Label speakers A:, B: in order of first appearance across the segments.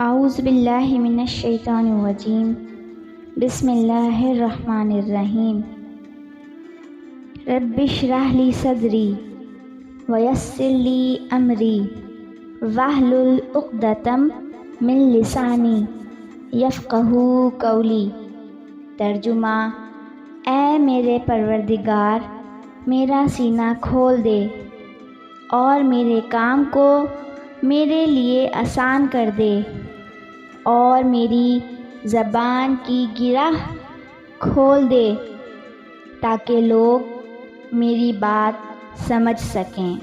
A: اعوذ باللہ من الشیطان الرجیم بسم اللہ الرحمن الرحیم رب اشرح لی صدری ویسر لی امری واحلل عقدۃ من لسانی یفقہوا قولی۔ ترجمہ: اے میرے پروردگار، میرا سینہ کھول دے اور میرے کام کو میرے لیے آسان کر دے، اور میری زبان کی گرہ کھول دے تاکہ لوگ میری بات سمجھ سکیں۔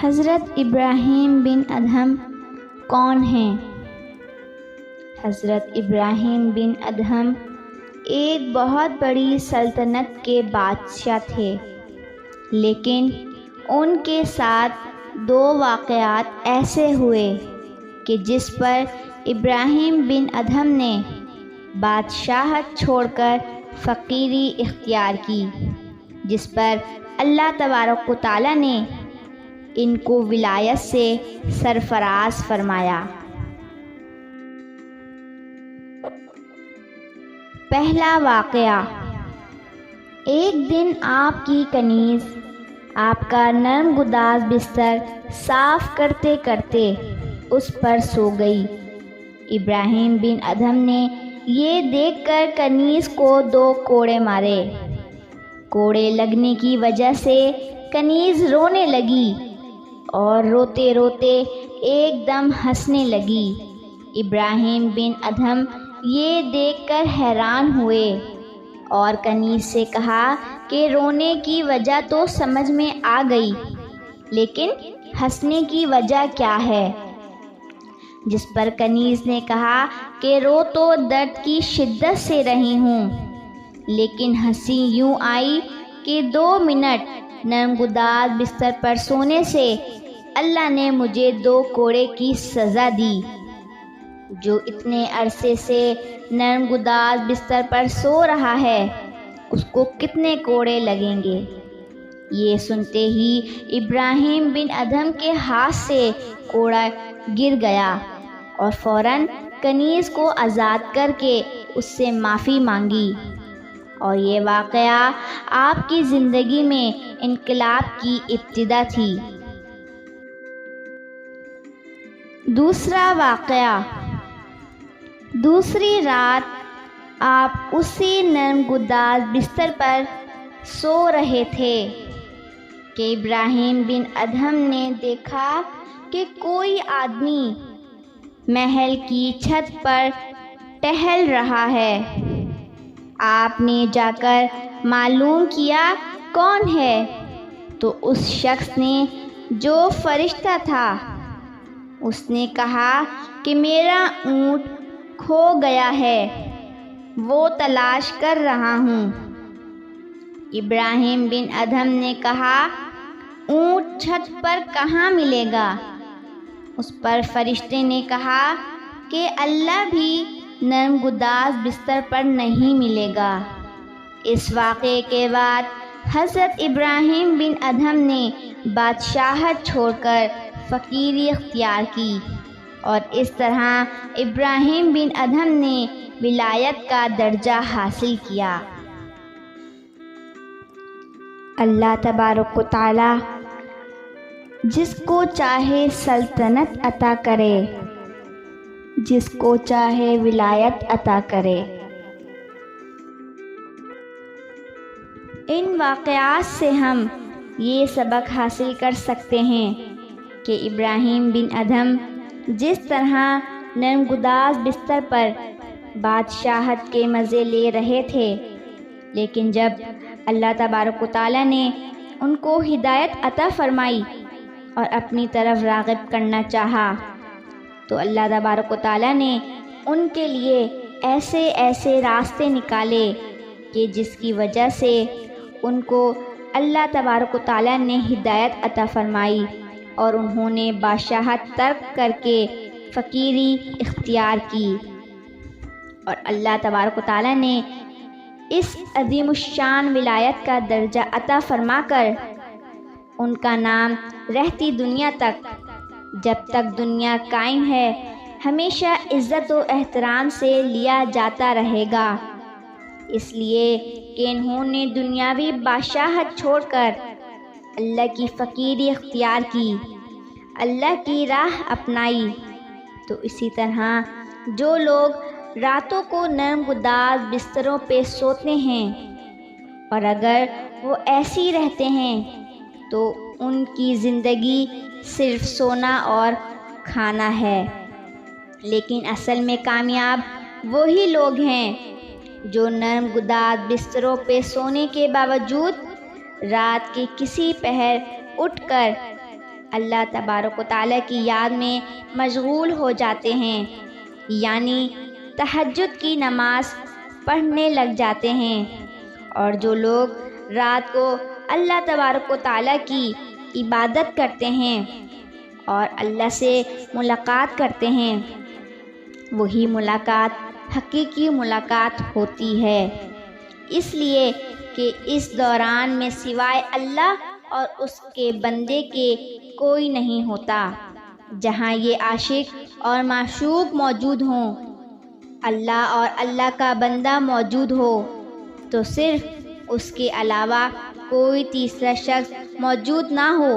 A: حضرت ابراہیم بن ادہم کون ہیں؟ حضرت ابراہیم بن ادہم ایک بہت بڑی سلطنت کے بادشاہ تھے، لیکن ان کے ساتھ دو واقعات ایسے ہوئے کہ جس پر ابراہیم بن ادہم نے بادشاہت چھوڑ کر فقیری اختیار کی، جس پر اللہ تبارک و تعالیٰ نے ان کو ولایت سے سرفراز فرمایا۔ پہلا واقعہ: ایک دن آپ کی کنیز آپ کا نرم گداز بستر صاف کرتے کرتے اس پر سو گئی۔ ابراہیم بن ادہم نے یہ دیکھ کر کنیز کو 2 کوڑے مارے۔ کوڑے لگنے کی وجہ سے کنیز رونے لگی اور روتے روتے ایک دم ہنسنے لگی۔ ابراہیم بن ادہم یہ دیکھ کر حیران ہوئے اور کنیز سے کہا کہ رونے کی وجہ تو سمجھ میں آ گئی، لیکن ہنسنے کی وجہ کیا ہے؟ جس پر کنیز نے کہا کہ رو تو درد کی شدت سے رہی ہوں، لیکن ہنسی یوں آئی کہ 2 منٹ نرم گداز بستر پر سونے سے اللہ نے مجھے 2 کوڑے کی سزا دی۔ جو اتنے عرصے سے نرم گداز بستر پر سو رہا ہے، اس کو کتنے کوڑے لگیں گے؟ یہ سنتے ہی ابراہیم بن ادہم کے ہاتھ سے کوڑا گر گیا اور فوراً کنیز کو آزاد کر کے اس سے معافی مانگی، اور یہ واقعہ آپ کی زندگی میں انقلاب کی ابتدا تھی۔ دوسرا واقعہ: دوسری رات آپ اسی نرم گداز بستر پر سو رہے تھے کہ ابراہیم بن ادہم نے دیکھا کہ کوئی آدمی محل کی چھت پر ٹہل رہا ہے۔ آپ نے جا کر معلوم کیا کون ہے، تو اس شخص نے جو فرشتہ تھا، اس نے کہا کہ میرا اونٹ کھو گیا ہے، وہ تلاش کر رہا ہوں۔ ابراہیم بن ادہم نے کہا اونٹ چھت پر کہاں ملے گا؟ اس پر فرشتے نے کہا کہ اللہ بھی نرم گداز بستر پر نہیں ملے گا۔ اس واقعے کے بعد حضرت ابراہیم بن ادہم نے بادشاہت چھوڑ کر فقیری اختیار کی، اور اس طرح ابراہیم بن ادہم نے ولایت کا درجہ حاصل کیا۔ اللہ تبارک و تعالیٰ جس کو چاہے سلطنت عطا کرے، جس کو چاہے ولایت عطا کرے۔ ان واقعات سے ہم یہ سبق حاصل کر سکتے ہیں کہ ابراہیم بن ادہم جس طرح نرم گداز بستر پر بادشاہت کے مزے لے رہے تھے، لیکن جب اللہ تبارک و تعالیٰ نے ان کو ہدایت عطا فرمائی اور اپنی طرف راغب کرنا چاہا، تو اللہ تبارک و تعالیٰ نے ان کے لیے ایسے ایسے راستے نکالے کہ جس کی وجہ سے ان کو اللہ تبارک و تعالیٰ نے ہدایت عطا فرمائی، اور انہوں نے بادشاہت ترک کر کے فقیری اختیار کی، اور اللہ تبارک و تعالیٰ نے اس عظیم الشان ولایت کا درجہ عطا فرما کر ان کا نام رہتی دنیا تک جب تک دنیا قائم ہے ہمیشہ عزت و احترام سے لیا جاتا رہے گا، اس لیے کہ انہوں نے دنیاوی بادشاہت چھوڑ کر اللہ کی فقیری اختیار کی، اللہ کی راہ اپنائی۔ تو اسی طرح جو لوگ راتوں کو نرم گداز بستروں پہ سوتے ہیں اور اگر وہ ایسی رہتے ہیں تو ان کی زندگی صرف سونا اور کھانا ہے، لیکن اصل میں کامیاب وہی لوگ ہیں جو نرم گداز بستروں پہ سونے کے باوجود رات کے کسی پہر اٹھ کر اللہ تبارک و تعالیٰ کی یاد میں مشغول ہو جاتے ہیں، یعنی تہجد کی نماز پڑھنے لگ جاتے ہیں۔ اور جو لوگ رات کو اللہ تبارک و تعالیٰ کی عبادت کرتے ہیں اور اللہ سے ملاقات کرتے ہیں، وہی ملاقات حقیقی ملاقات ہوتی ہے، اس لیے کہ اس دوران میں سوائے اللہ اور اس کے بندے کے کوئی نہیں ہوتا۔ جہاں یہ عاشق اور معشوق موجود ہوں، اللہ اور اللہ کا بندہ موجود ہو، تو صرف اس کے علاوہ کوئی تیسرا شخص موجود نہ ہو،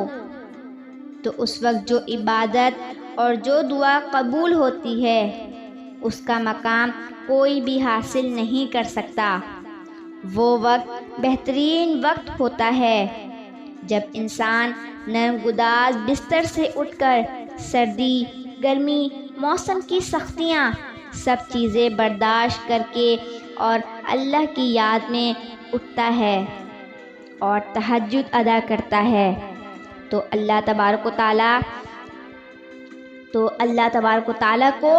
A: تو اس وقت جو عبادت اور جو دعا قبول ہوتی ہے اس کا مقام کوئی بھی حاصل نہیں کر سکتا۔ وہ وقت بہترین وقت ہوتا ہے جب انسان نرم گداز بستر سے اٹھ کر سردی، گرمی، موسم کی سختیاں سب چیزیں برداشت کر کے اور اللہ کی یاد میں اٹھتا ہے اور تہجد ادا کرتا ہے، تو اللہ تبارک و تعالیٰ کو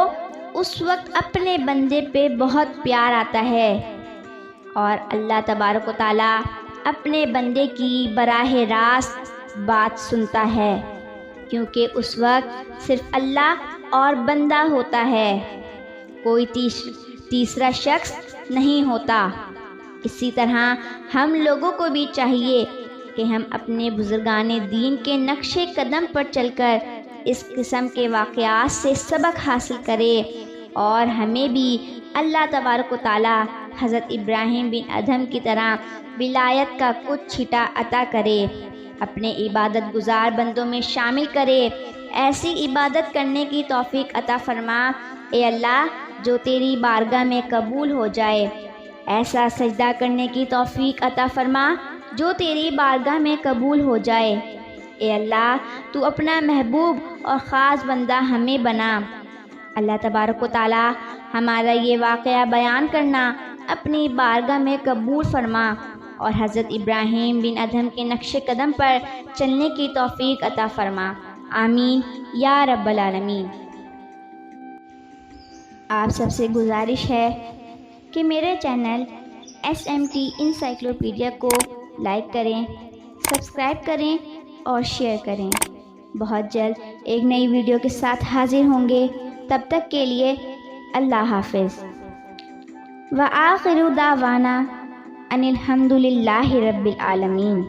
A: اس وقت اپنے بندے پہ بہت پیار آتا ہے، اور اللہ تبارک و تعالیٰ اپنے بندے کی براہ راست بات سنتا ہے، کیونکہ اس وقت صرف اللہ اور بندہ ہوتا ہے، کوئی تیسرا شخص نہیں ہوتا۔ اسی طرح ہم لوگوں کو بھی چاہیے کہ ہم اپنے بزرگان دین کے نقش قدم پر چل کر اس قسم کے واقعات سے سبق حاصل کریں، اور ہمیں بھی اللہ تبارک و تعالیٰ حضرت ابراہیم بن ادھم کی طرح ولایت کا کچھ چھٹا عطا کرے، اپنے عبادت گزار بندوں میں شامل کرے۔ ایسی عبادت کرنے کی توفیق عطا فرما اے اللہ جو تیری بارگاہ میں قبول ہو جائے، ایسا سجدہ کرنے کی توفیق عطا فرما جو تیری بارگاہ میں قبول ہو جائے۔ اے اللہ تو اپنا محبوب اور خاص بندہ ہمیں بنا۔ اللہ تبارک و تعالیٰ ہمارا یہ واقعہ بیان کرنا اپنی بارگاہ میں قبول فرما، اور حضرت ابراہیم بن ادھم کے نقش قدم پر چلنے کی توفیق عطا فرما، آمین یا رب العالمین۔ آپ سب سے گزارش ہے کہ میرے چینل SMT انسائکلوپیڈیا کو لائک کریں، سبسکرائب کریں اور شیئر کریں۔ بہت جلد ایک نئی ویڈیو کے ساتھ حاضر ہوں گے، تب تک کے لیے اللہ حافظ۔ وآخر دعوانا ان الحمد للہ رب العالمین۔